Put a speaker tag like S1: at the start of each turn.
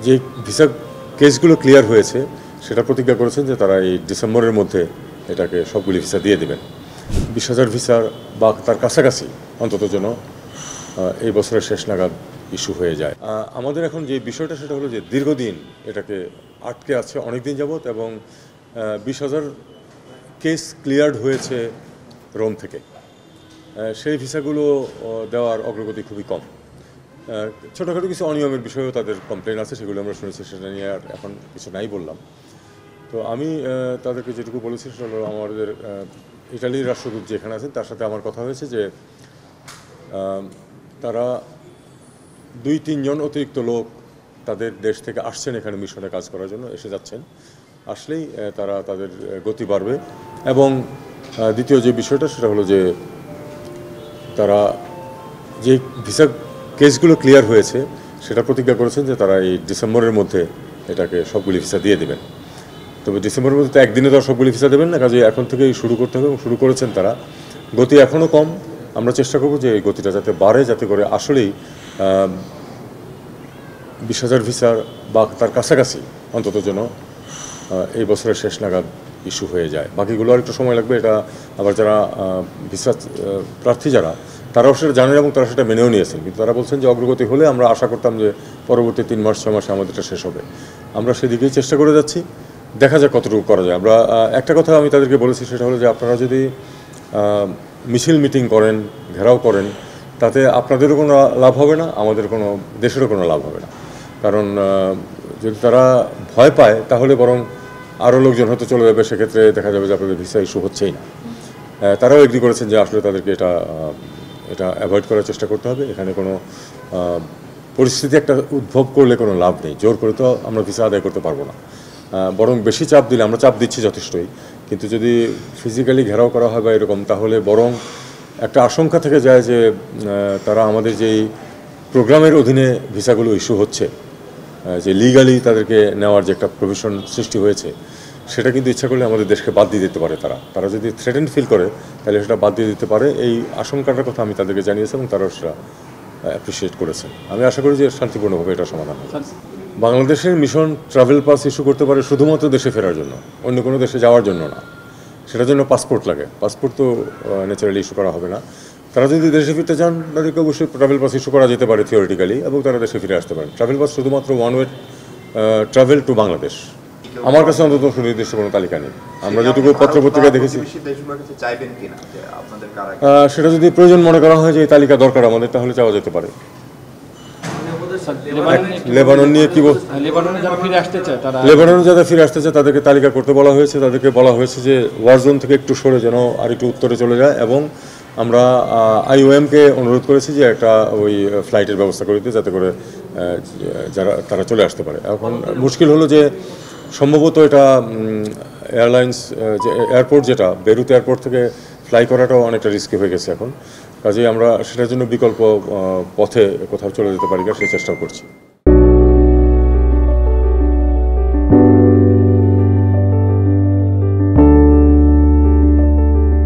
S1: যে ভিসা কেসগুলো ক্লিয়ার হয়েছে সেটা প্রতিজ্ঞা করেছেন যে তারা এই ডিসেম্বরের মধ্যে এটাকে সবগুলি ভিসা দিয়ে দেবেন। 20,000 ভিসার বা তার কাছাকাছি অন্তত যেন এই বছরের শেষ নাগাদ ইস্যু হয়ে যায়। আমাদের এখন যে বিষয়টা সেটা হলো যে দীর্ঘদিন এটাকে আটকে আছে অনেক দিন যাবৎ, এবং 20,000 কেস ক্লিয়ার্ড হয়েছে রোম থেকে। সেই ভিসাগুলো দেওয়ার অগ্রগতি খুবই কম। ছোটোখাটো কিছু অনিয়মের বিষয়েও তাদের কমপ্লেন আছে, সেগুলো আমরা শুনেছি, সেটা নিয়ে আর এখন কিছু নাই বললাম। তো আমি তাদেরকে যেটুকু বলেছি সেটা হলো আমাদের ইটালির রাষ্ট্রদূত যেখানে আছেন তার সাথে আমার কথা হয়েছে যে তারা 2-3 জন অতিরিক্ত লোক তাদের দেশ থেকে আসছেন এখানে মিশনে কাজ করার জন্য, এসে যাচ্ছেন। আসলেই তারা তাদের গতি বাড়বে। এবং দ্বিতীয় যে বিষয়টা সেটা হলো যে তারা যে ভিসা কেসগুলো ক্লিয়ার হয়েছে সেটা প্রতিজ্ঞা করেছেন যে তারা এই ডিসেম্বরের মধ্যে এটাকে সবগুলি ভিসা দিয়ে দেবেন। তবে ডিসেম্বরের মধ্যে তো একদিনে তো সবগুলি ভিসা দেবেন না, কাজে এখন থেকেই শুরু করতে হবে, এবং শুরু করেছেন তারা। গতি এখনও কম, আমরা চেষ্টা করব যে এই গতিটা যাতে বাড়ে, যাতে করে আসলেই 20,000 ভিসার বা তার কাছাকাছি অন্তত যেন এই বছরের শেষ নাগাদ ইস্যু হয়ে যায়। বাকিগুলো আর একটু সময় লাগবে। এটা আবার যারা ভিসা প্রার্থী যারা তারাও সেটা জানেন এবং তারা সেটা মেনেও নিয়েছেন, কিন্তু তারা বলছেন যে অগ্রগতি হলে আমরা আশা করতাম যে পরবর্তী 3 মাস 6 মাসে আমাদেরটা শেষ হবে। আমরা সেদিকেই চেষ্টা করে যাচ্ছি, দেখা যাক কতটুকু করা যায়। আমরা একটা কথা আমি তাদেরকে বলেছি, সেটা হলো যে আপনারা যদি মিছিল মিটিং করেন, ঘেরাও করেন, তাতে আপনাদেরও কোনো লাভ হবে না, আমাদের কোনো দেশেরও কোনো লাভ হবে না। কারণ যদি তারা ভয় পায় তাহলে বরং আরও লোকজন হয়তো চলে যাবে, সেক্ষেত্রে দেখা যাবে যে আপনাদের ভিসা ইস্যু হচ্ছেই না। তারাও এগ্রি করেছেন যে আসলে তাদেরকে এটা অ্যাভয়েড করার চেষ্টা করতে হবে। এখানে কোনো পরিস্থিতি একটা উদ্ভব করলে কোনো লাভ নেই, জোর করে তো আমরা ভিসা আদায় করতে পারবো না। বরং বেশি চাপ দিলে, আমরা চাপ দিচ্ছি যথেষ্টই, কিন্তু যদি ফিজিক্যালি ঘেরাও করা হয় বা এরকম, তাহলে বরং একটা আশঙ্কা থেকে যায় যে তারা আমাদের যেই প্রোগ্রামের অধীনে ভিসাগুলো ইস্যু হচ্ছে, যে লিগালি তাদেরকে নেওয়ার যে একটা প্রভিশন সৃষ্টি হয়েছে, সেটা কিন্তু ইচ্ছা করলে আমাদের দেশকে বাদ দিয়ে দিতে পারে। তারা যদি থ্রেটেন্ড ফিল করে তাহলে সেটা বাদ দিয়ে দিতে পারে। এই আশঙ্কাটার কথা আমি তাদেরকে জানিয়েছি এবং তারাও সেটা অ্যাপ্রিসিয়েট করেছেন। আমি আশা করি যে শান্তিপূর্ণভাবে এটা সমাধান হবে। বাংলাদেশের মিশন ট্রাভেল পাস ইস্যু করতে পারে শুধুমাত্র দেশে ফেরার জন্য, অন্য কোনো দেশে যাওয়ার জন্য না। সেটার জন্য পাসপোর্ট লাগে, পাসপোর্ট তো ন্যাচারালি ইস্যু করা হবে না। তারা যদি দেশে ফিরতে চান তাদেরকে অবশ্যই ট্রাভেল পাস ইস্যু করা যেতে পারে থিওরিটিক্যালি, এবং তারা দেশে ফিরে আসতে পারেন। ট্রাভেল পাস শুধুমাত্র one way travel to Bangladesh. আমার কাছে অন্তত সুনির্দিষ্ট কোনো তালিকা নেই। আমরা যেটুকু পত্রপত্রিকায় দেখেছি, সেটা যদি প্রয়োজন মনে করা হয় যে এই তালিকা দরকার আমাদের, তাহলে চাওয়া যেতে পারে। লেবানন নিয়ে কি বল, লেবাননে যারা ফিরে আসতে চায় তাদেরকে তালিকা করতে বলা হয়েছে। তাদেরকে বলা হয়েছে যে ওয়ার জোন থেকে একটু সরে যেন আর একটু উত্তরে চলে যায়, এবং আমরা IOM-কে অনুরোধ করেছি যে একটা ওই ফ্লাইটের ব্যবস্থা করে দিতে, যাতে করে তারা চলে আসতে পারে। এখন মুশকিল হলো যে সম্ভবত এটা এয়ারলাইন্স যে এয়ারপোর্ট, যেটা বেরুত এয়ারপোর্ট থেকে ফ্লাই করাটাও অনেকটা রিস্কি হয়ে গেছে এখন। কাজেই আমরা সেটার জন্য বিকল্প পথে কোথাও চলে যেতে পারি, সেই চেষ্টাও করছি।